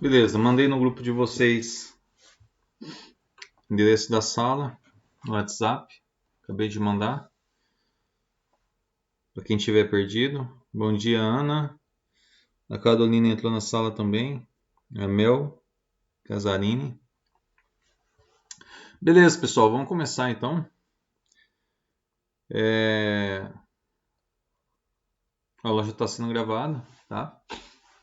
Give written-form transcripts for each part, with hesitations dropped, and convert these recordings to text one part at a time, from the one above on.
Beleza, mandei no grupo de vocês o endereço da sala, no WhatsApp. Acabei de mandar. Para quem tiver perdido. Bom dia, Ana. A Carolina entrou na sala também. A Mel Casarini. Beleza, pessoal, vamos começar então. A aula já está sendo gravada, tá?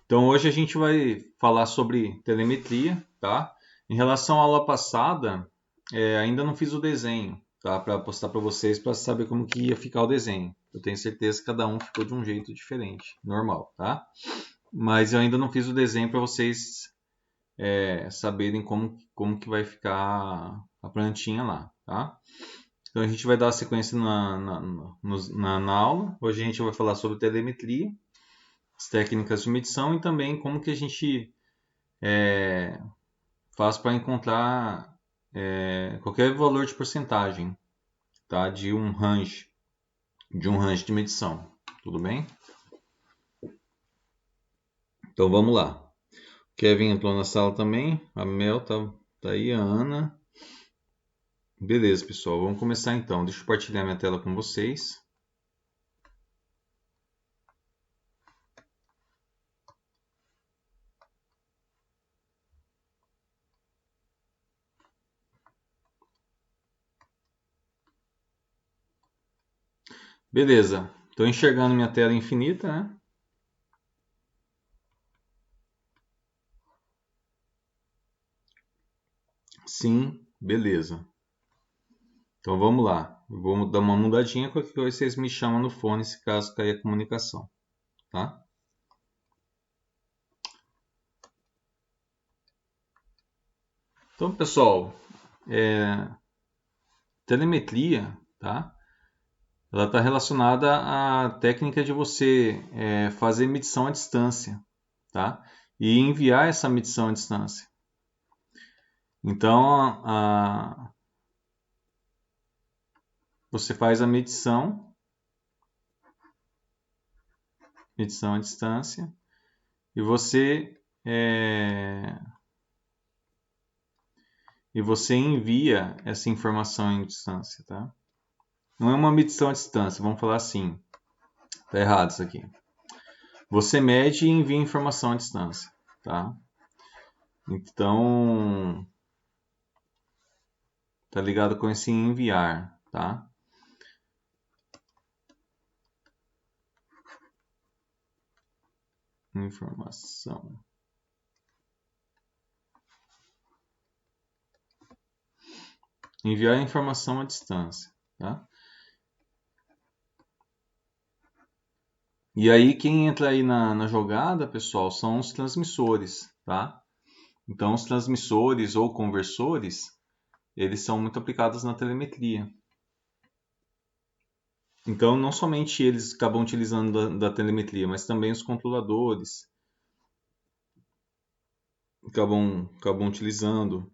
Então hoje a gente vai falar sobre telemetria, tá? Em relação à aula passada, ainda não fiz o desenho, tá? Para postar para vocês para saber como que ia ficar o desenho. Eu tenho certeza que cada um ficou de um jeito diferente, normal, tá? Mas eu ainda não fiz o desenho para vocês saberem como que vai ficar a plantinha lá, tá? Então a gente vai dar a sequência na aula. Hoje a gente vai falar sobre telemetria, as técnicas de medição e também como que a gente faz para encontrar qualquer valor de porcentagem, tá? De um range de medição, tudo bem? Então vamos lá. O Kevin entrou na sala também, a Mel tá aí, a Ana. Beleza, pessoal, vamos começar então. Deixa eu compartilhar minha tela com vocês. Beleza, estou enxergando minha tela infinita, né? Sim, beleza. Então vamos lá. Eu vou dar uma mudadinha, qualquer coisa vocês me chamam no fone se caso cair a comunicação, tá? Então, pessoal, telemetria, tá? Ela está relacionada à técnica de você fazer medição à distância, tá? E enviar essa medição à distância. Então, você faz a medição à distância, e você envia essa informação em distância, tá? Não é uma medição à distância, vamos falar assim. Tá errado isso aqui. Você mede e envia informação à distância, tá? Então, tá ligado com esse enviar, tá? Informação. Enviar informação à distância, tá? E aí quem entra aí na jogada, pessoal, são os transmissores, tá? Então os transmissores ou conversores, eles são muito aplicados na telemetria. Então não somente eles acabam utilizando da telemetria, mas também os controladores acabam utilizando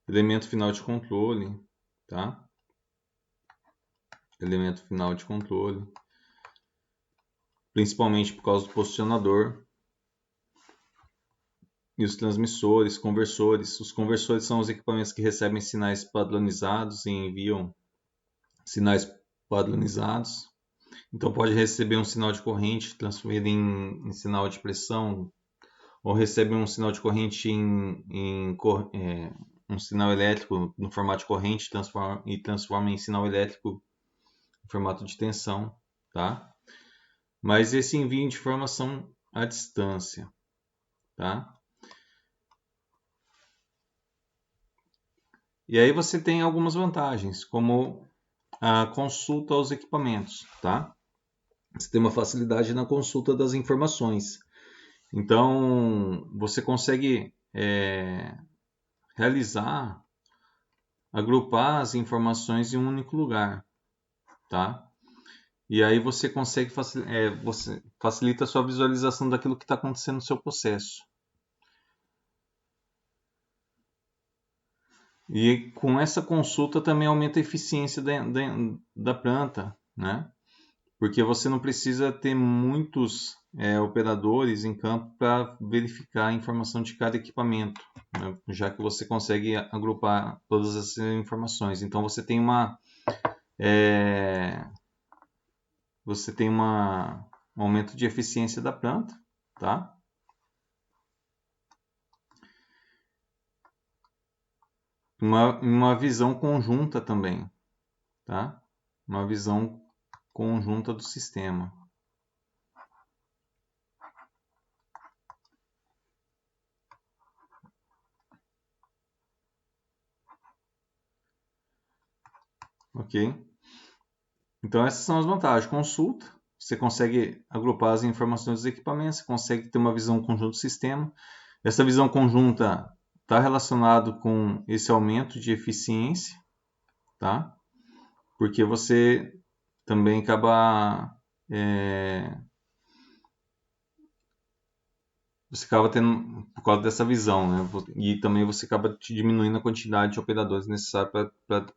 elemento final de controle, tá? Elemento final de controle, principalmente por causa do posicionador. E os transmissores, conversores. Os conversores são os equipamentos que recebem sinais padronizados e enviam sinais padronizados. Então pode receber um sinal de corrente transferido em sinal de pressão, ou recebe um sinal de corrente um sinal elétrico no formato de corrente transforma em sinal elétrico em formato de tensão, tá? Mas esse envio de informação à distância, tá? E aí você tem algumas vantagens, como a consulta aos equipamentos, tá? Você tem uma facilidade na consulta das informações. Então, você consegue realizar, agrupar as informações em um único lugar, tá? E aí você consegue você facilita a sua visualização daquilo que está acontecendo no seu processo. E com essa consulta também aumenta a eficiência da planta, né? porque você não precisa ter muitos operadores em campo para verificar a informação de cada equipamento, né? Já que você consegue agrupar todas essas informações. Então você tem um aumento de eficiência da planta, tá? Uma visão conjunta também, tá? Uma visão conjunta do sistema. Ok? Então essas são as vantagens. Consulta, você consegue agrupar as informações dos equipamentos, você consegue ter uma visão conjunta do sistema. Essa visão conjunta está relacionado com esse aumento de eficiência, tá? Porque você também acaba tendo, por causa dessa visão, né? E também você acaba te diminuindo a quantidade de operadores necessários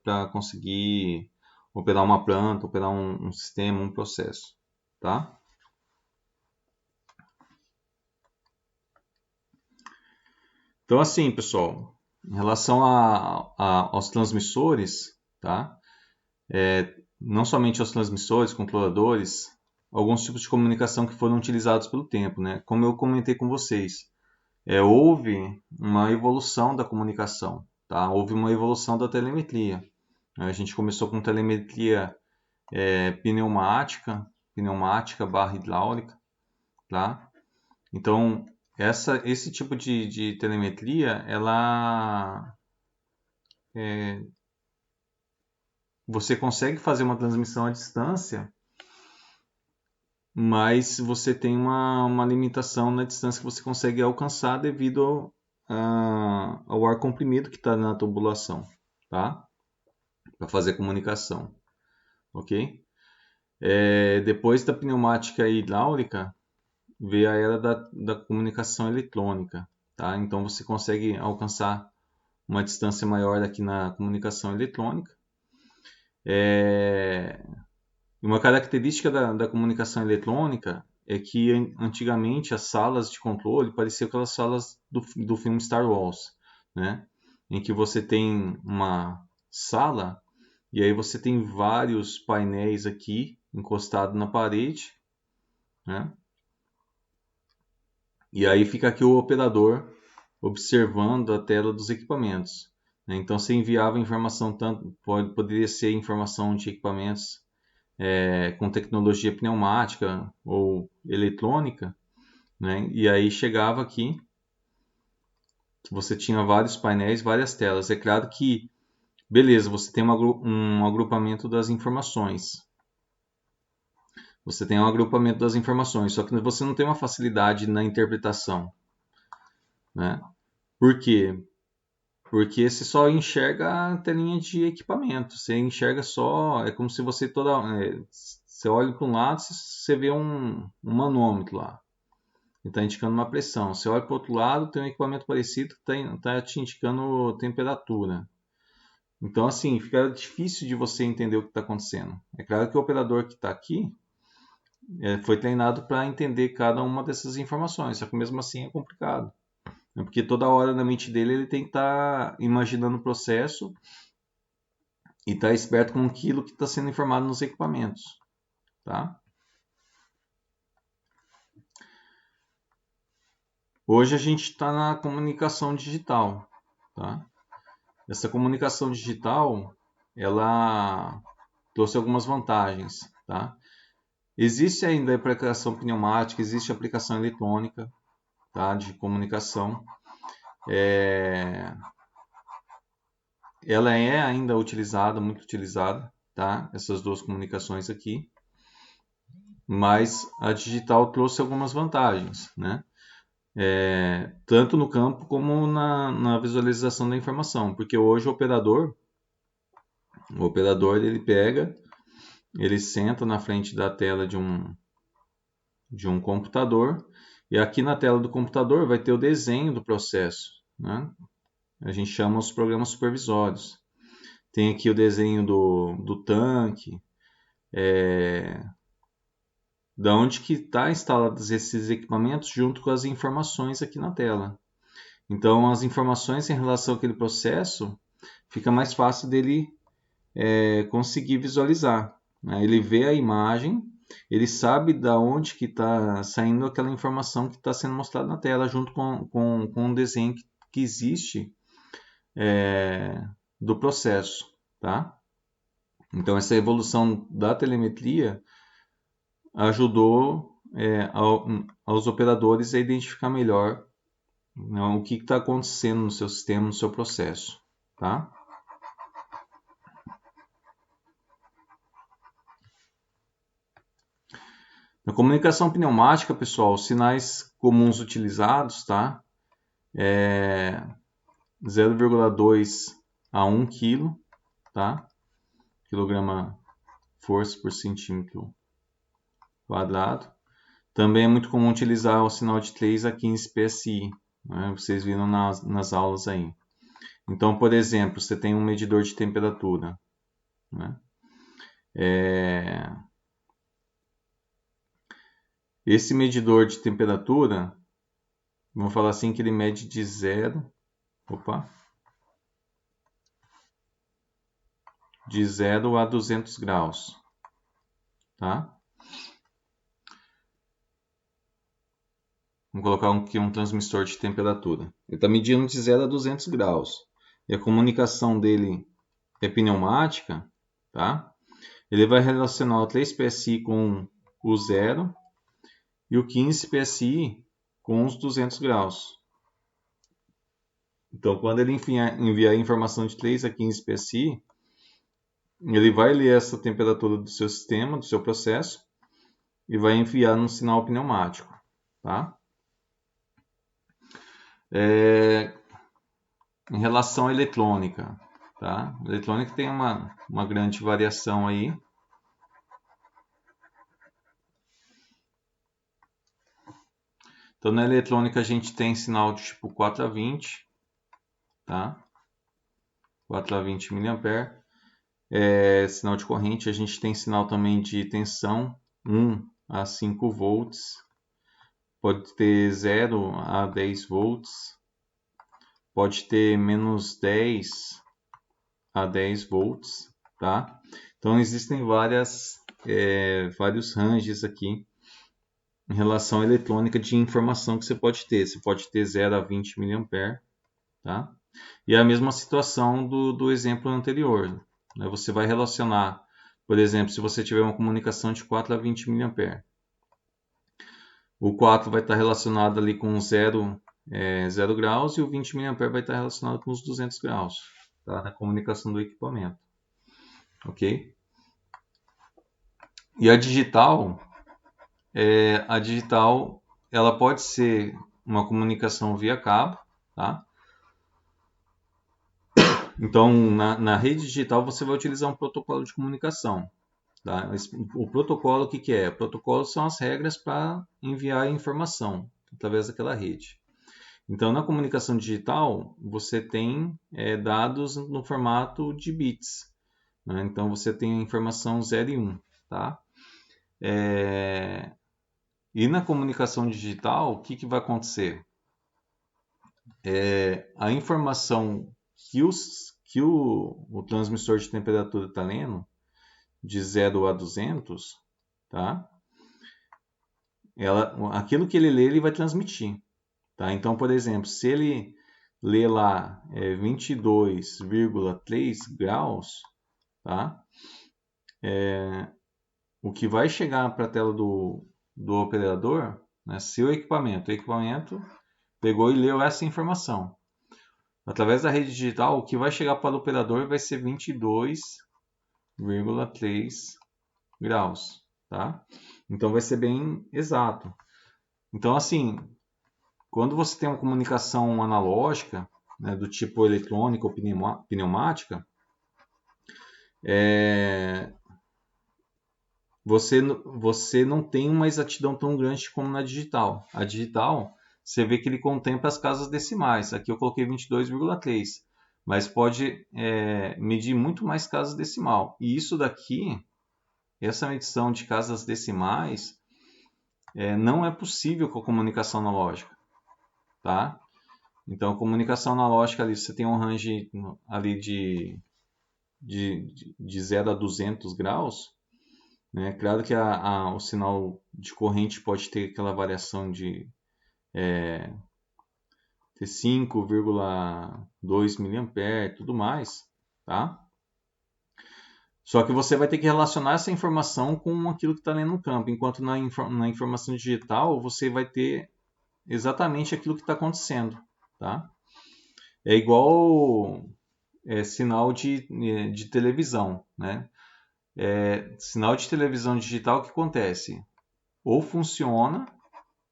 para conseguir operar uma planta, operar um sistema, um processo, tá? Então, assim, pessoal, em relação aos transmissores, tá? Não somente aos transmissores, controladores, alguns tipos de comunicação que foram utilizados pelo tempo, né? Como eu comentei com vocês, houve uma evolução da comunicação, tá? Houve uma evolução da telemetria. A gente começou com telemetria pneumática barra hidráulica, tá? Então, esse tipo de telemetria, você consegue fazer uma transmissão à distância, mas você tem uma limitação na distância que você consegue alcançar devido ao ar comprimido que está na tubulação, tá? Para fazer comunicação, ok? Depois da pneumática e hidráulica, veio a era da comunicação eletrônica, tá? Então você consegue alcançar uma distância maior aqui na comunicação eletrônica. Uma característica da comunicação eletrônica é que antigamente as salas de controle pareciam aquelas salas do filme Star Wars, né? Em que você tem uma sala e aí você tem vários painéis aqui encostados na parede, né? E aí fica aqui o operador observando a tela dos equipamentos, né? Então você enviava informação, poderia ser informação de equipamentos com tecnologia pneumática ou eletrônica, né? E aí chegava aqui, você tinha vários painéis, várias telas. É claro que, beleza, você tem um agrupamento das informações. Você tem um agrupamento das informações, só que você não tem uma facilidade na interpretação, né? Por quê? Porque você só enxerga a telinha de equipamento. Você enxerga só, é como se você você olha para um lado, você vê um manômetro lá. Ele está indicando uma pressão. Você olha para o outro lado, tem um equipamento parecido que está te indicando temperatura. Então, assim, fica difícil de você entender o que está acontecendo. É claro que o operador que está aqui foi treinado para entender cada uma dessas informações, só que mesmo assim é complicado. Porque toda hora na mente dele ele tem que estar imaginando o processo e estar esperto com aquilo que está sendo informado nos equipamentos, tá? Hoje a gente está na comunicação digital, tá? Essa comunicação digital, ela trouxe algumas vantagens, tá? Existe ainda a aplicação pneumática, existe a aplicação eletrônica, tá? De comunicação. Ela é ainda utilizada, muito utilizada, tá? Essas duas comunicações aqui. Mas a digital trouxe algumas vantagens, né? Tanto no campo como na visualização da informação, porque hoje o operador ele pega, ele senta na frente da tela de um computador e aqui na tela do computador vai ter o desenho do processo, né? A gente chama os programas supervisórios. Tem aqui o desenho do tanque, da onde que está instalados esses equipamentos junto com as informações aqui na tela. Então, as informações em relação àquele processo fica mais fácil dele conseguir visualizar, né? Ele vê a imagem, ele sabe da onde que está saindo aquela informação que está sendo mostrada na tela, junto com o desenho que existe do processo, tá? Então, essa evolução da telemetria ajudou aos operadores a identificar melhor, né, o que está acontecendo no seu sistema, no seu processo, tá? Na comunicação pneumática, pessoal, os sinais comuns utilizados, tá? 0,2 a 1 kg, tá? Quilograma força por centímetro quadrado. Também é muito comum utilizar o sinal de 3 a 15 PSI, né? Vocês viram nas aulas aí. Então, por exemplo, você tem um medidor de temperatura, né? Esse medidor de temperatura, vamos falar assim que ele mede de 0 a 200 graus, tá? Vamos colocar aqui um transmissor de temperatura. Ele está medindo de 0 a 200 graus. E a comunicação dele é pneumática, tá? Ele vai relacionar o 3 PSI com o 0 e o 15 PSI com os 200 graus. Então, quando ele enviar a informação de 3 a 15 PSI, ele vai ler essa temperatura do seu sistema, do seu processo, e vai enviar no sinal pneumático, tá? Em relação à eletrônica, tá? A eletrônica tem uma grande variação aí. Então, na eletrônica a gente tem sinal de tipo 4 a 20, tá? 4 a 20 mA. Sinal de corrente, a gente tem sinal também de tensão 1 a 5 volts. Pode ter 0 a 10 volts. Pode ter menos 10 a 10 volts, tá? Então, existem vários ranges aqui em relação à eletrônica de informação que você pode ter. Você pode ter 0 a 20 mA, tá? E a mesma situação do exemplo anterior, né? Você vai relacionar, por exemplo, se você tiver uma comunicação de 4 a 20 mA, o 4 vai estar relacionado ali com 0 graus e o 20 mA vai estar relacionado com os 200 graus, tá? Na comunicação do equipamento, ok? E a digital ela pode ser uma comunicação via cabo, tá? Então, na rede digital você vai utilizar um protocolo de comunicação, tá? O protocolo, o que é? O protocolo são as regras para enviar informação através daquela rede. Então, na comunicação digital, você tem dados no formato de bits, né? Então, você tem a informação 0 e 1, tá? E na comunicação digital, o que vai acontecer? A informação que o transmissor de temperatura está lendo, de 0 a 200, tá? Aquilo que ele lê, ele vai transmitir, tá? Então, por exemplo, se ele lê lá 22,3 graus, tá? O que vai chegar para a tela do operador, né? Se o equipamento pegou e leu essa informação. Através da rede digital, o que vai chegar para o operador vai ser 22,3 graus, tá? Então vai ser bem exato. Então, assim, quando você tem uma comunicação analógica, né, do tipo eletrônica ou pneumática, você não tem uma exatidão tão grande como na digital. A digital, você vê que ele contempla as casas decimais. Aqui eu coloquei 22,3, mas pode medir muito mais casas decimal. E isso daqui, essa medição de casas decimais, não é possível com a comunicação analógica, tá? Então, a comunicação analógica ali, você tem um range ali de 0 a 200 graus, né? Claro que o sinal de corrente pode ter aquela variação de ter 5,2 mA, tudo mais, tá? Só que você vai ter que relacionar essa informação com aquilo que está lendo no campo, enquanto na informação digital você vai ter exatamente aquilo que está acontecendo, tá? É igual sinal de televisão, né? Sinal de televisão digital, o que acontece? Ou funciona,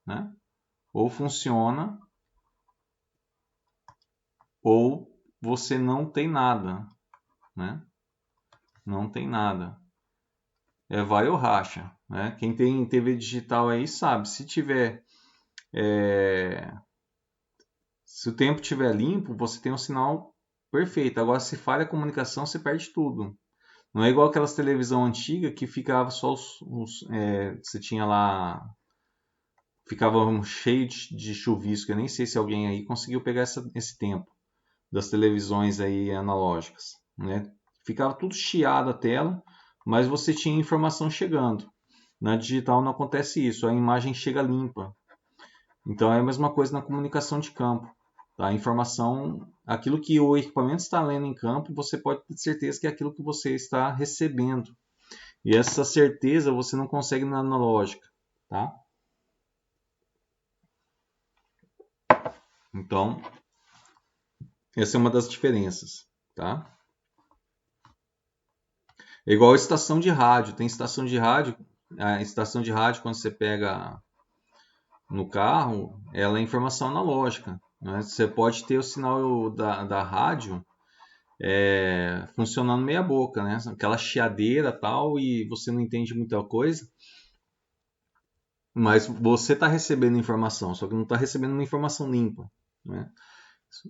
né? Ou funciona, ou você não tem nada, né? Não tem nada. Vai ou racha, né? Quem tem TV digital aí sabe, se tiver se o tempo estiver limpo, você tem um sinal perfeito. Agora, se falha a comunicação, você perde tudo. Não é igual aquelas televisão antiga que ficava só você tinha lá, ficava cheio de chuvisco. Eu nem sei se alguém aí conseguiu pegar esse tempo das televisões aí analógicas, né? Ficava tudo chiado a tela, mas você tinha informação chegando. Na digital não acontece isso, a imagem chega limpa. Então é a mesma coisa na comunicação de campo. Tá? A informação, aquilo que o equipamento está lendo em campo, você pode ter certeza que é aquilo que você está recebendo. E essa certeza você não consegue na analógica. Tá? Então, essa é uma das diferenças. Tá? É igual a estação de rádio. Tem estação de rádio, a estação de rádio, quando você pega no carro, ela é informação analógica. Né? Você pode ter o sinal da rádio funcionando meia boca, né? Aquela chiadeira tal, e você não entende muita coisa, mas você está recebendo informação, só que não está recebendo uma informação limpa, né?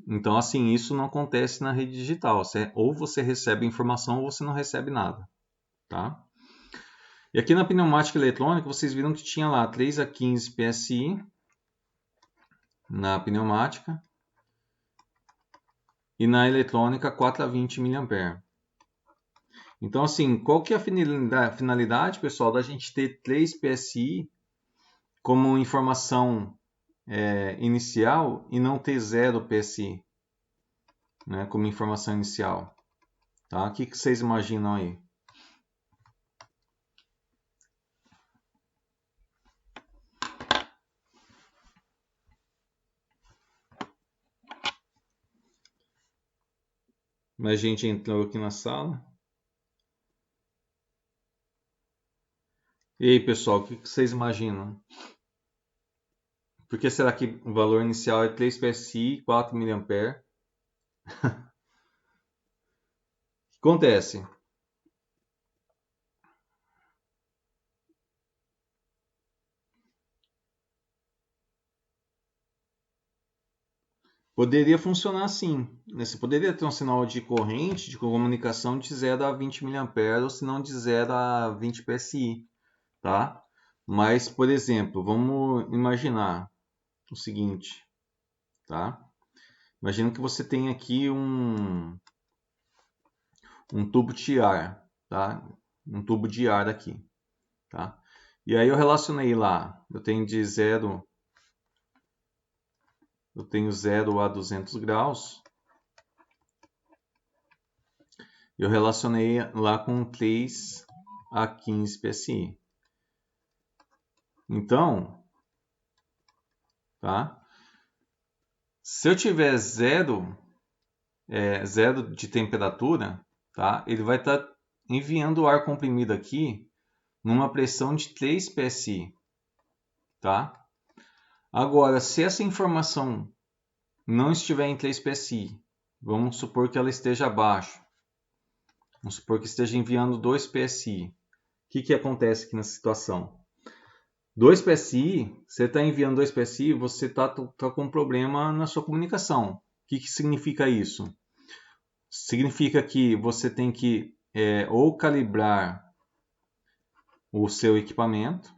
Então, assim, isso não acontece na rede digital. Ou você recebe informação ou você não recebe nada, tá? E aqui na pneumática eletrônica, vocês viram que tinha lá 3 a 15 PSI na pneumática e na eletrônica 4 a 20 mA. Então, assim, qual que é a finalidade, pessoal, da gente ter 3 PSI como informação inicial e não ter 0 PSI, né, como informação inicial? Tá? O que vocês imaginam aí? Mais gente entrou aqui na sala. E aí, pessoal, o que vocês imaginam? Por que será que o valor inicial é 3 PSI e 4 mA? O que acontece? Poderia funcionar assim, né? Você poderia ter um sinal de corrente, de comunicação de 0 a 20 mA, ou se não de 0 a 20 PSI, tá? Mas, por exemplo, vamos imaginar o seguinte, tá? Imagina que você tem aqui um tubo de ar, tá? Um tubo de ar aqui, tá? E aí eu relacionei lá, eu tenho 0 a 200 graus, eu relacionei lá com 3 a 15 PSI. Então, tá? Se eu tiver zero de temperatura, tá? Ele vai estar enviando o ar comprimido aqui numa pressão de 3 PSI, tá? Agora, se essa informação não estiver em 3 PSI, vamos supor que ela esteja abaixo, vamos supor que esteja enviando 2 PSI. O que acontece aqui nessa situação? 2 PSI, você está enviando 2 PSI, você está com um problema na sua comunicação. O que significa isso? Significa que você tem que ou calibrar o seu equipamento,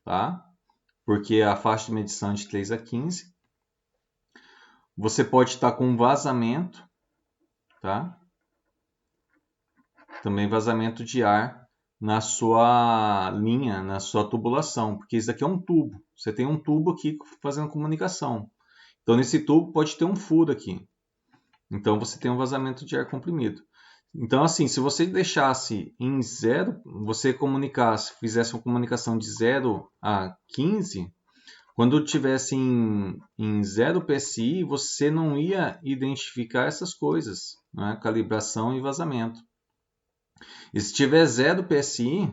tá? porque a faixa de medição é de 3 a 15. Você pode estar com um vazamento, tá? Também vazamento de ar na sua linha, na sua tubulação, porque isso aqui é um tubo. Você tem um tubo aqui fazendo comunicação. Então, nesse tubo pode ter um furo aqui. Então, você tem um vazamento de ar comprimido. Então, assim, se você deixasse em 0, você comunicasse, fizesse uma comunicação de 0 a 15, quando tivesse em 0 PSI, você não ia identificar essas coisas, né? Calibração e vazamento. E se tiver 0 PSI,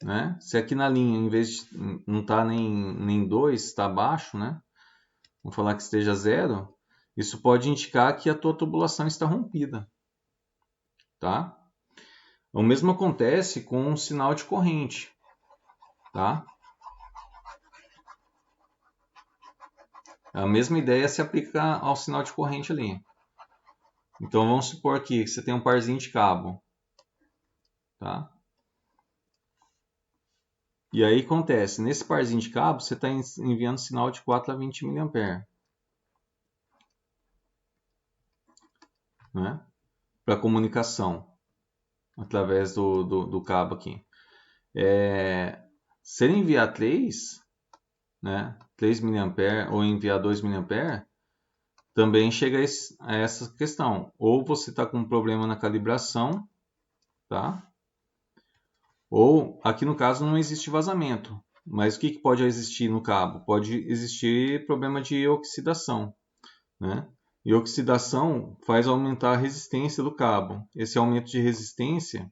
né? Se aqui na linha, em vez de não estar nem 2, está abaixo, né? Vamos falar que esteja 0, isso pode indicar que a tua tubulação está rompida, tá? O mesmo acontece com o sinal de corrente, tá? A mesma ideia se aplica ao sinal de corrente ali. Então vamos supor aqui que você tem um parzinho de cabo, tá? E aí acontece, nesse parzinho de cabo você está enviando sinal de 4 a 20 mA, né? Para comunicação através do cabo aqui. Se ele enviar 3, né? 3 mA ou enviar 2 mA, também chega a essa questão. Ou você está com um problema na calibração, tá? Ou, aqui no caso, não existe vazamento. Mas o que pode existir no cabo? Pode existir problema de oxidação, né? E oxidação faz aumentar a resistência do cabo. Esse aumento de resistência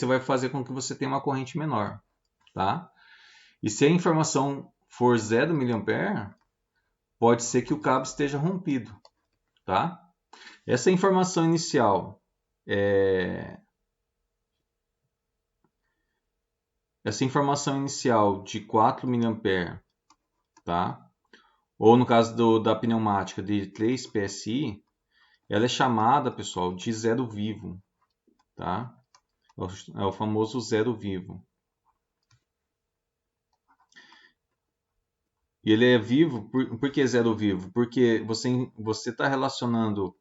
vai fazer com que você tenha uma corrente menor, tá? E se a informação for 0 mA, pode ser que o cabo esteja rompido, tá? Essa informação inicial de 4 mA, tá? Ou no caso da pneumática de 3 PSI, ela é chamada, pessoal, de zero vivo, tá? É o famoso zero vivo. E ele é vivo, por que zero vivo? Porque você está relacionando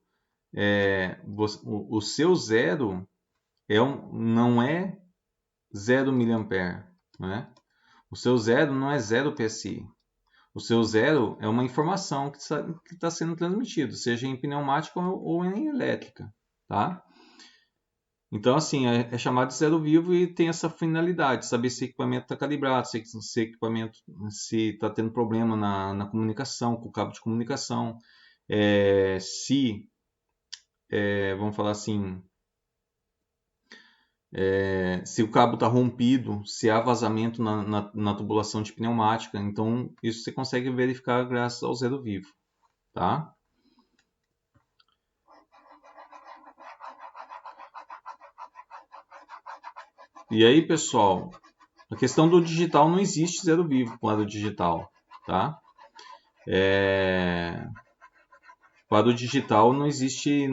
o seu zero não é 0 mA, né? O seu zero não é 0 PSI. O seu zero é uma informação que está sendo transmitida, seja em pneumática ou em elétrica, tá? Então, assim, é chamado de zero vivo e tem essa finalidade, saber se o equipamento está calibrado, se o equipamento está tendo problema na comunicação, com o cabo de comunicação, vamos falar assim, se o cabo está rompido, se há vazamento na tubulação de pneumática. Então, isso você consegue verificar graças ao zero vivo, tá? E aí, pessoal, a questão do digital não existe zero vivo para o digital, tá? Para o digital não existe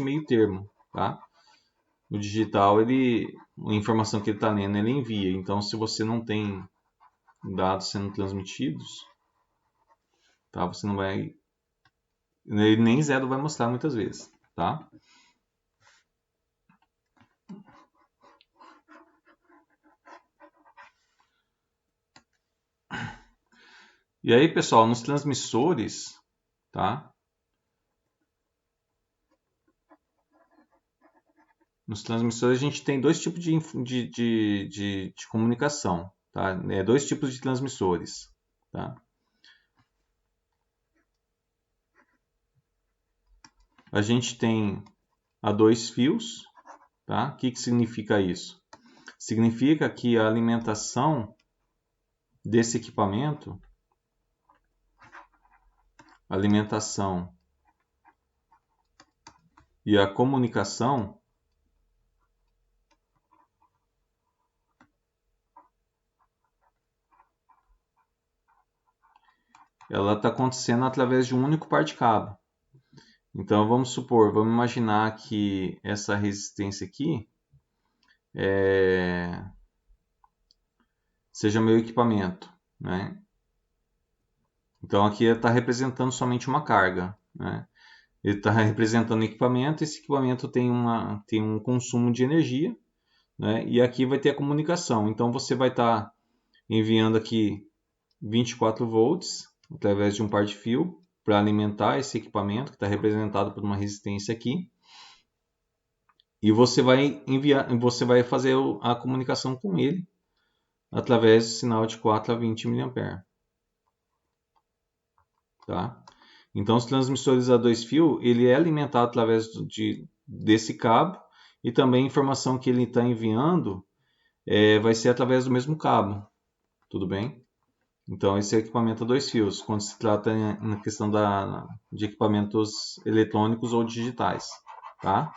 meio termo, tá? O digital, a informação que ele está lendo, ele envia. Então, se você não tem dados sendo transmitidos, tá? Você não vai, nem zero vai mostrar muitas vezes, tá? E aí, pessoal, nos transmissores, tá? Nos transmissores a gente tem dois tipos de comunicação, tá? Dois tipos de transmissores, tá? A gente tem a 2 fios, tá? O que significa isso? Significa que a alimentação desse equipamento, alimentação e a comunicação, ela está acontecendo através de um único par de cabo. Então vamos supor, vamos imaginar que essa resistência aqui seja meu equipamento, né? Então aqui está representando somente uma carga, né? Ele está representando equipamento, esse equipamento tem um consumo de energia, né? E aqui vai ter a comunicação. Então você vai estar enviando aqui 24 volts através de um par de fio para alimentar esse equipamento que está representado por uma resistência aqui. E você vai fazer a comunicação com ele através do sinal de 4 a 20 mA. Tá? Então, os transmissores a dois fios, ele é alimentado através desse cabo e também a informação que ele está enviando vai ser através do mesmo cabo. Tudo bem? Então, esse é equipamento a dois fios, quando se trata na questão de equipamentos eletrônicos ou digitais. Tá?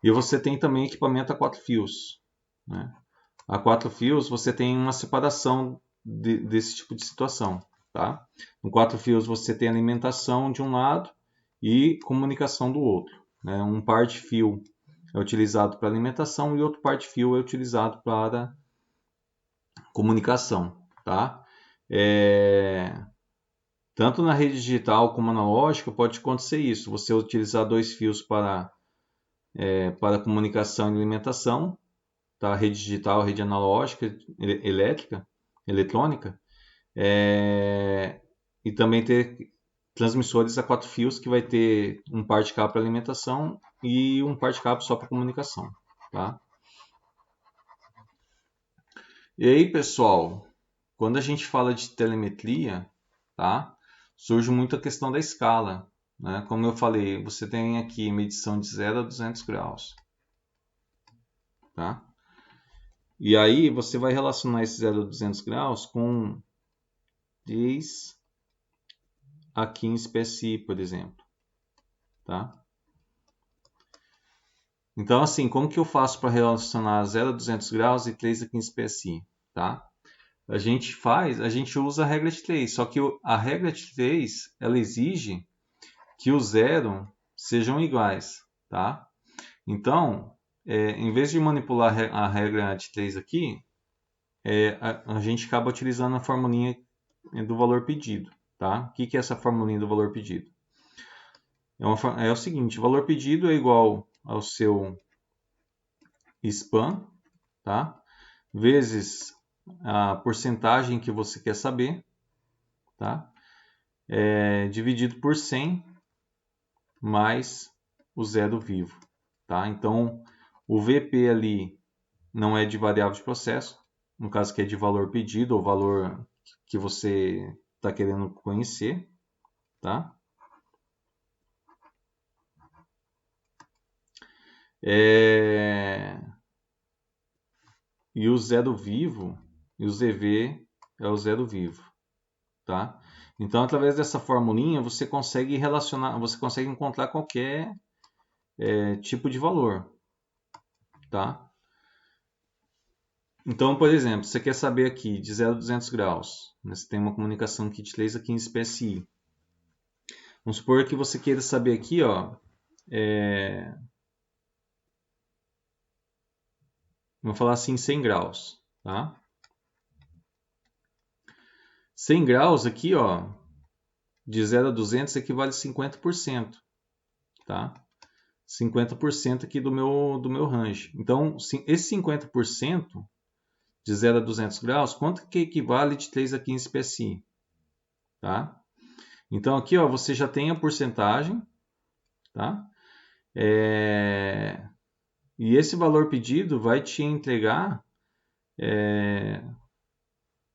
E você tem também equipamento a quatro fios. Né? A quatro fios, você tem uma separação desse tipo de situação. Tá? Com quatro fios, você tem alimentação de um lado e comunicação do outro. Né? Um par de fio é utilizado para alimentação e outro par de fio é utilizado para comunicação. Tá? Tanto na rede digital como analógica pode acontecer isso. Você utilizar dois fios para comunicação e alimentação, tá? Rede digital, rede analógica, elétrica, eletrônica, e também ter transmissores a quatro fios que vai ter um par de cabo para alimentação e um par de cabo só para comunicação. Tá? E aí, pessoal, quando a gente fala de telemetria, tá? Surge muito a questão da escala. Né? Como eu falei, você tem aqui medição de 0 a 200 graus. Tá? E aí você vai relacionar esse 0 a 200 graus com 10 a 15 PSI, por exemplo. Tá? Então, assim, como que eu faço para relacionar 0 a 200 graus e 3 a 15 PSI? Tá? A gente usa a regra de 3, só que a regra de 3, ela exige que os zero sejam iguais. Tá? Então, em vez de manipular a regra de 3 aqui, a gente acaba utilizando a formulinha do valor pedido. Tá? O que é essa formulinha do valor pedido? É o seguinte, o valor pedido é igual ao seu span, tá? Vezes a porcentagem que você quer saber, tá? Dividido por 100 mais o zero vivo. Tá? Então, o VP ali não é de variável de processo, no caso que é de valor pedido ou valor que você está querendo conhecer. Tá? E o zero vivo, e o ZV é o zero vivo. Tá? Então, através dessa formulinha, você consegue relacionar, você consegue encontrar qualquer tipo de valor. Tá? Então, por exemplo, você quer saber aqui de 0 a 200 graus, né? Você tem uma comunicação aqui de 3 a 15 PSI. Vamos supor que você queira saber aqui, ó, vamos falar assim, 100 graus. Tá? 100 graus aqui, ó, de 0 a 200 equivale a 50%. Tá? 50% aqui do meu range. Então, esse 50% de 0 a 200 graus, quanto que equivale de 3 a 15 PSI? Tá? Então, aqui ó, você já tem a porcentagem. Tá? E esse valor pedido vai te entregar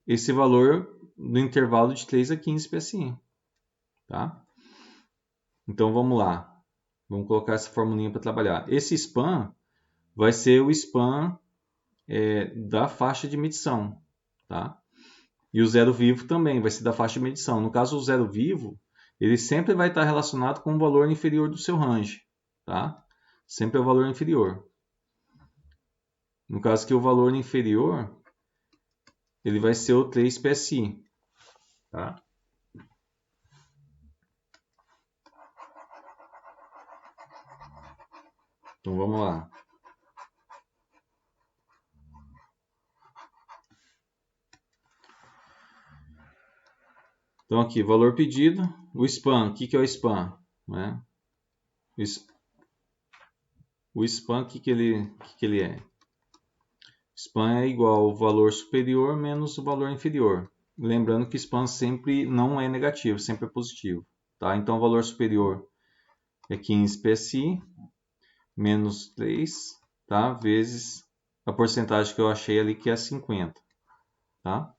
esse valor no intervalo de 3 a 15 PSI. Tá? Então, vamos lá. Vamos colocar essa formulinha para trabalhar. Esse span vai ser o span da faixa de medição. Tá? E o zero vivo também vai ser da faixa de medição. No caso, o zero vivo, ele sempre vai estar relacionado com o valor inferior do seu range. Tá? Sempre é o valor inferior. No caso que o valor inferior, ele vai ser o 3 PSI. Tá? Então vamos lá. Então aqui, valor pedido, o spam. O que é o spam? Né? O spam, o que ele é? Spam é igual ao valor superior menos o valor inferior. Lembrando que spam sempre não é negativo, sempre é positivo. Tá? Então o valor superior é 15 PSI menos 3, tá? Vezes a porcentagem que eu achei ali, que é 50. Tá?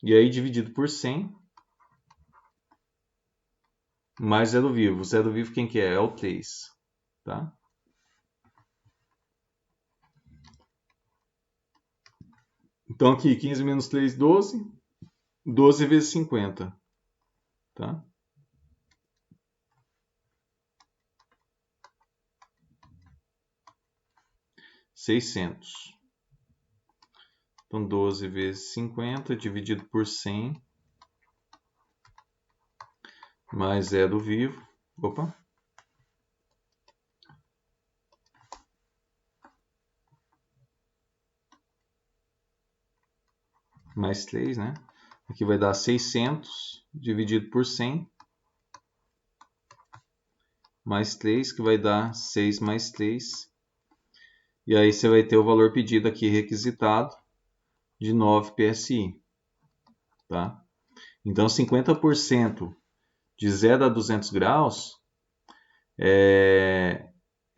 E aí dividido por 100, mais zero vivo. Zero vivo quem que é? É o 3. Tá? Então aqui 15 menos 3, 12. 12 vezes 50. Tá? 600. Então 12 vezes 50 dividido por 100 mais zero vivo. Opa. Mais 3, né? Aqui vai dar 600 dividido por 100 mais 3, que vai dar 6 mais 3. E aí você vai ter o valor pedido aqui requisitado de 9 PSI. Tá? Então 50% de 0 a 200 graus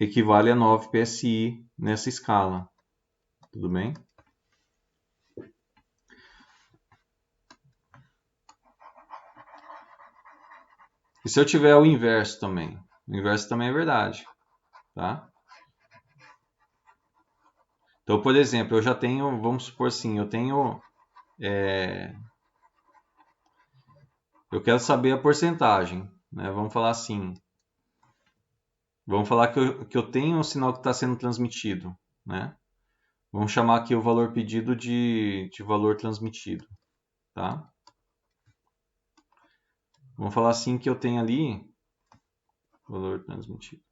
equivale a 9 PSI nessa escala. Tudo bem? E se eu tiver o inverso também? O inverso também é verdade. Tá? Então, por exemplo, eu já tenho, vamos supor assim, eu quero saber a porcentagem, né? Vamos falar assim, vamos falar que eu tenho um sinal que está sendo transmitido, né? Vamos chamar aqui o valor pedido de valor transmitido, tá? Vamos falar assim que eu tenho ali valor transmitido.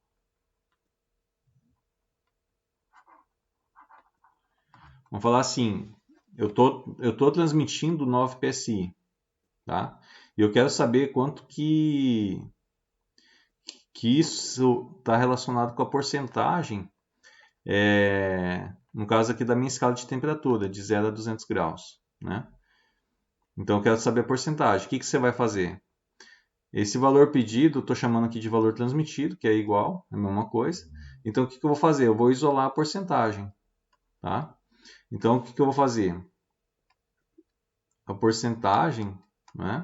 Vamos falar assim, eu tô transmitindo 9 PSI, tá? E eu quero saber quanto que isso está relacionado com a porcentagem, no caso aqui da minha escala de temperatura, de 0 a 200 graus, né? Então eu quero saber a porcentagem. O que você vai fazer? Esse valor pedido, estou chamando aqui de valor transmitido, que é igual, é a mesma coisa. Então o que eu vou fazer? Eu vou isolar a porcentagem, tá? Então o que eu vou fazer? A porcentagem, né?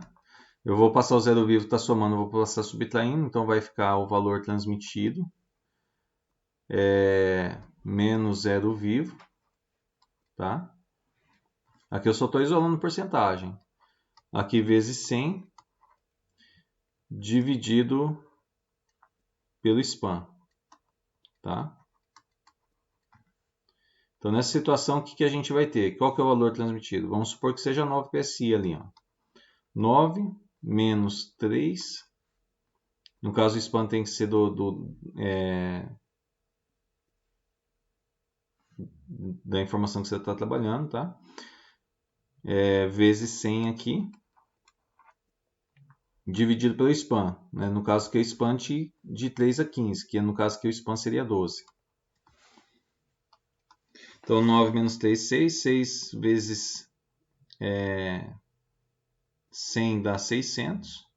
Eu vou passar o zero vivo, está somando, eu vou passar subtraindo, então vai ficar o valor transmitido menos zero vivo, tá? Aqui eu só estou isolando porcentagem. Aqui vezes 100 dividido pelo spam, tá? Então nessa situação, o que a gente vai ter? Qual que é o valor transmitido? Vamos supor que seja 9 PSI ali, ó. 9 menos 3. No caso, o spam tem que ser da informação que você está trabalhando, tá? Vezes 100 aqui, dividido pelo spam, né? No caso que é o spam de 3 a 15, que no caso que o spam seria 12. Então 9 menos 3, 6. 6 vezes 100 dá 600.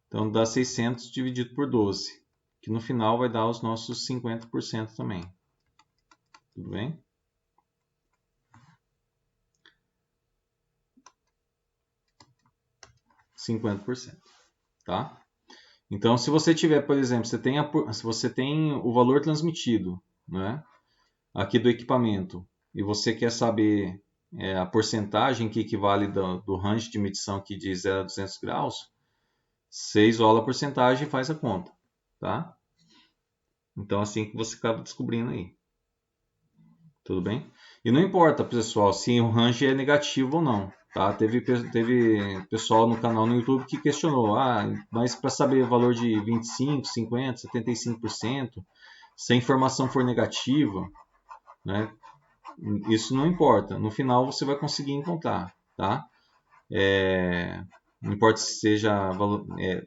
Então dá 600 dividido por 12, que no final vai dar os nossos 50% também. Tudo bem? %50%, tá? Então, se você tiver, por exemplo, se você tem o valor transmitido, né, aqui do equipamento, e você quer saber a porcentagem que equivale do range de medição aqui de 0 a 200 graus, você isola a porcentagem e faz a conta, tá? Então, assim que você acaba descobrindo aí. Tudo bem? E não importa, pessoal, se o range é negativo ou não, Tá? Teve pessoal no canal no YouTube que questionou, mas para saber o valor de 25, 50, 75%, se a informação for negativa, né, isso não importa. No final você vai conseguir encontrar, tá? Não importa se seja,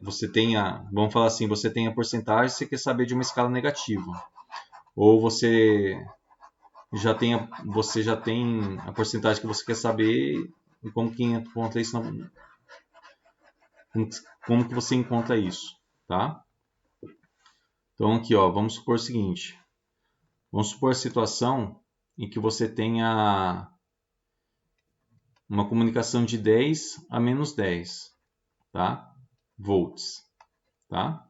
você tenha, vamos falar assim, você tem a porcentagem, você quer saber de uma escala negativa, ou você já tem a porcentagem que você quer saber e como que encontra isso, como que você encontra isso, tá? Então aqui, ó, vamos supor o seguinte, vamos supor a situação em que você tenha uma comunicação de 10 a menos 10, tá? Volts, tá?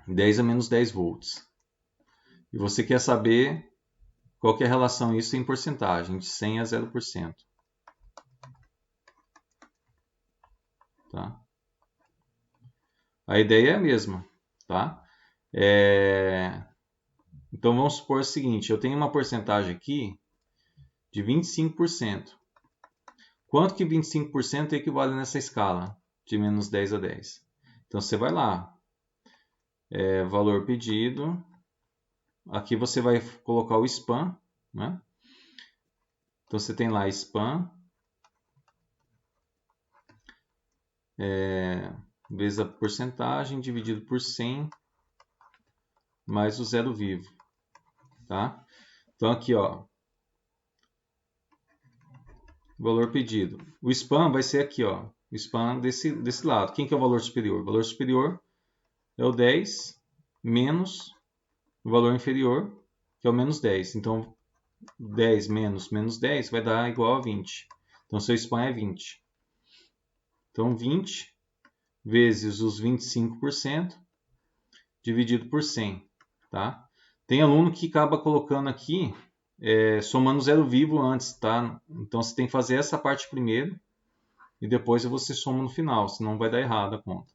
10 a menos 10 volts. E você quer saber qual que é a relação isso em porcentagem, de 100 a 0%. Tá? A ideia é a mesma, tá? Então vamos supor o seguinte, eu tenho uma porcentagem aqui de 25%. Quanto que 25% equivale nessa escala de menos 10 a 10? Então você vai lá, valor pedido, aqui você vai colocar o span, né? Então você tem lá span, vezes a porcentagem dividido por 100 mais o zero vivo, tá? Então aqui, ó, valor pedido. O span vai ser aqui, ó, o span desse lado. Quem que é o valor superior? O valor superior é o 10 menos o valor inferior, que é o menos 10. Então 10 menos menos 10 vai dar igual a 20. Então seu span é 20. Então 20 vezes os 25% dividido por 100, tá? Tem aluno que acaba colocando aqui, somando zero vivo antes, tá? Então você tem que fazer essa parte primeiro e depois você soma no final, senão vai dar errado a conta.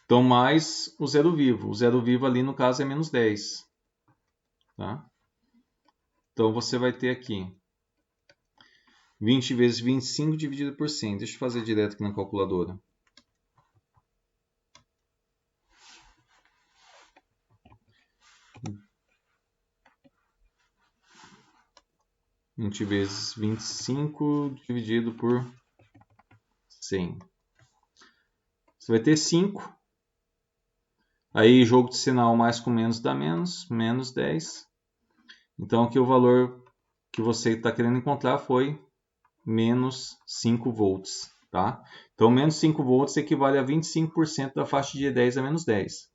Então mais o zero vivo. O zero vivo ali no caso é menos 10, tá? Então você vai ter aqui 20 vezes 25 dividido por 100. Deixa eu fazer direto aqui na calculadora. 20 vezes 25 dividido por 100. Você vai ter 5. Aí jogo de sinal mais com menos dá menos, menos 10. Então aqui o valor que você está querendo encontrar foi menos 5 volts. Tá? Então menos 5 volts equivale a 25% da faixa de 10 a menos 10.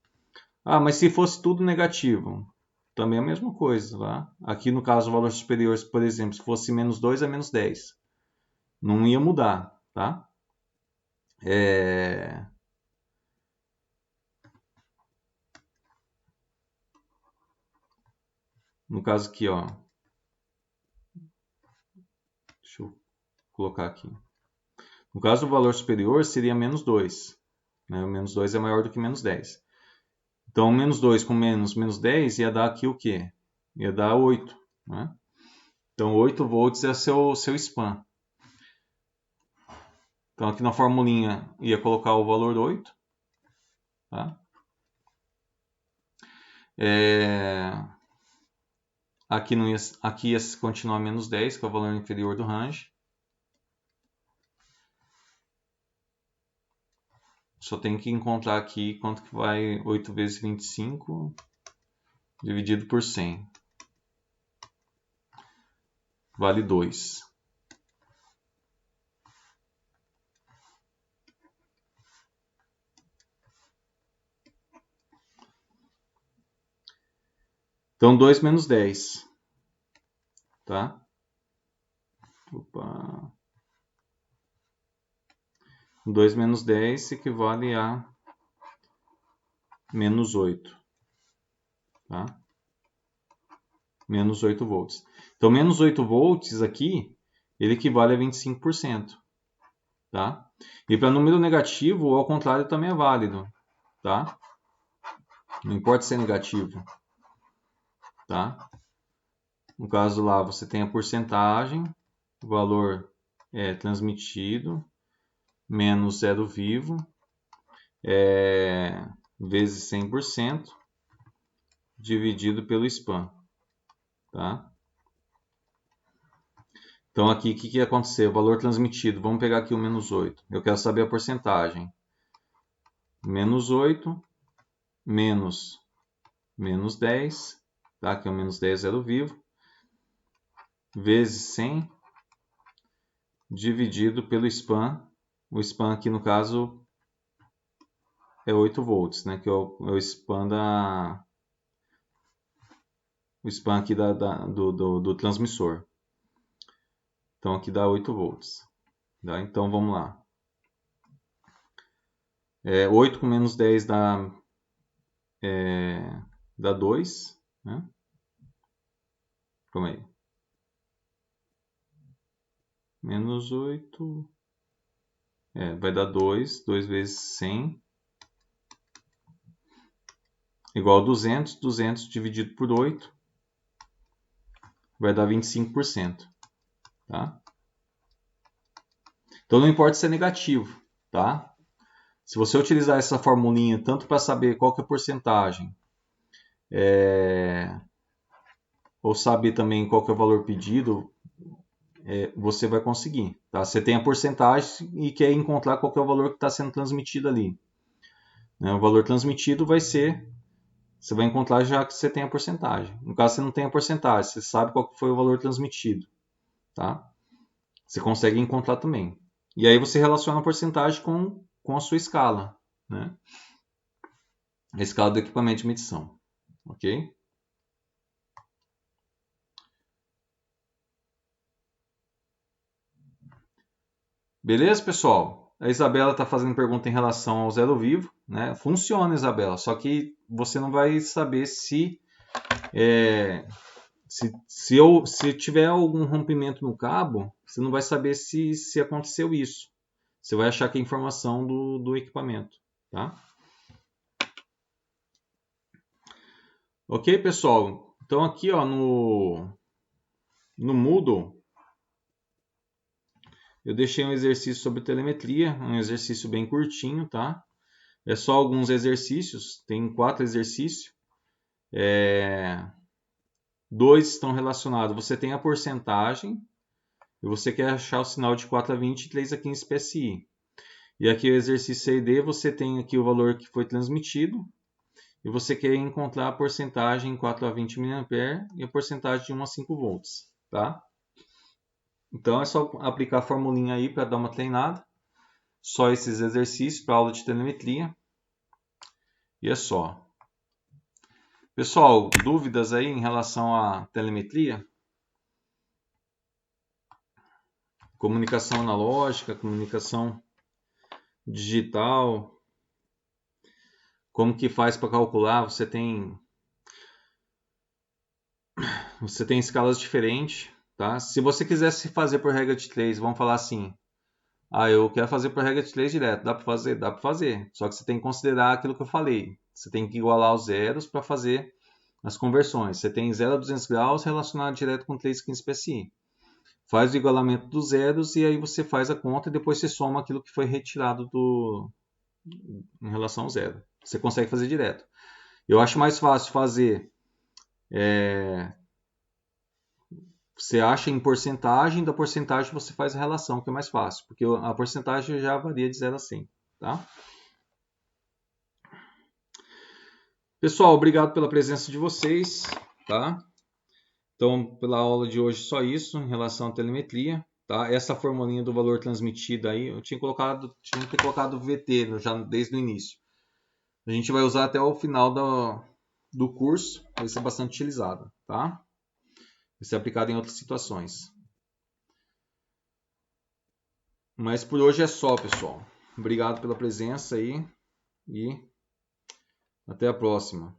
Mas se fosse tudo negativo, também é a mesma coisa. Tá? Aqui no caso o valor superior, por exemplo, se fosse menos 2 a menos 10, não ia mudar. Tá? No caso aqui, ó, deixa eu colocar aqui. No caso do valor superior seria menos 2. Né? O menos 2 é maior do que menos 10. Então, menos 2 com menos 10 ia dar aqui o quê? Ia dar 8. Né? Então, 8 volts é seu span. Então, aqui na formulinha ia colocar o valor 8. Tá? Aqui ia continuar menos 10, que é o valor inferior do range. Só tem que encontrar aqui quanto que vai 8 vezes 25 dividido por 100. Vale 2. Então, 2 menos 10. Tá? Opa. 2 menos 10 equivale a menos 8. Tá? Menos 8 volts. Então, menos 8 volts aqui, ele equivale a 25%. Tá? E para número negativo, ao contrário, também é válido. Tá? Não importa se é negativo. Tá? No caso lá, você tem a porcentagem, o valor transmitido, menos zero vivo, vezes 100%, dividido pelo spam. Tá? Então aqui, o que aconteceu? O valor transmitido, vamos pegar aqui o menos 8. Eu quero saber a porcentagem. Menos 8, menos 10, tá? Que é o menos 10 zero vivo, vezes 100, dividido pelo spam. O spam aqui, no caso, é 8 volts, né? Que é o spam o spam aqui do transmissor. Então aqui dá 8 volts. Tá? Então vamos lá. 8 com menos 10 dá 2. Né? Calma aí. Menos 8. Vai dar 2. 2 vezes 100. Igual a 200. 200 dividido por 8. Vai dar 25%. Tá? Então não importa se é negativo. Tá? Se você utilizar essa formulinha tanto para saber qual que é a porcentagem, ou saber também qual que é o valor pedido, você vai conseguir. Tá? Você tem a porcentagem e quer encontrar qual que é o valor que está sendo transmitido ali. O valor transmitido vai ser, você vai encontrar já que você tem a porcentagem. No caso, você não tem a porcentagem, você sabe qual que foi o valor transmitido. Tá? Você consegue encontrar também. E aí você relaciona a porcentagem com a sua escala. Né? A escala do equipamento de medição. Ok? Beleza, pessoal? A Isabela está fazendo pergunta em relação ao zero vivo. Né? Funciona, Isabela, só que você não vai saber se tiver algum rompimento no cabo, você não vai saber se aconteceu isso. Você vai achar que é informação do equipamento. Tá? Ok, pessoal? Então aqui ó, no Moodle, eu deixei um exercício sobre telemetria, um exercício bem curtinho, tá? É só alguns exercícios, tem 4 exercícios. 2 estão relacionados. Você tem a porcentagem e você quer achar o sinal de 4 a 20 e 3 a 15 PSI. E aqui o exercício C e D, você tem aqui o valor que foi transmitido e você quer encontrar a porcentagem em 4 a 20 mA e a porcentagem de 1 a 5 volts. Tá? Então é só aplicar a formulinha aí para dar uma treinada. Só esses exercícios para aula de telemetria. E é só. Pessoal, dúvidas aí em relação à telemetria? Comunicação analógica, comunicação digital. Como que faz para calcular? Você tem escalas diferentes, tá? Se você quisesse fazer por regra de 3, vamos falar assim: eu quero fazer por regra de 3 direto. Dá para fazer? Dá para fazer. Só que você tem que considerar aquilo que eu falei. Você tem que igualar os zeros para fazer as conversões. Você tem 0 a 200 graus relacionado direto com 3,15 PSI. Faz o igualamento dos zeros e aí você faz a conta e depois você soma aquilo que foi retirado em relação ao zero. Você consegue fazer direto. Eu acho mais fácil fazer. Você acha em porcentagem, da porcentagem você faz a relação, que é mais fácil, porque a porcentagem já varia de 0 a 100. Tá? Pessoal, obrigado pela presença de vocês. Tá? Então, pela aula de hoje, só isso em relação à telemetria. Tá? Essa formulinha do valor transmitido aí, eu tinha que ter colocado VT já desde o início. A gente vai usar até o final do curso, vai ser bastante utilizada. Tá? Vai ser aplicado em outras situações. Mas por hoje é só, pessoal. Obrigado pela presença aí e até a próxima.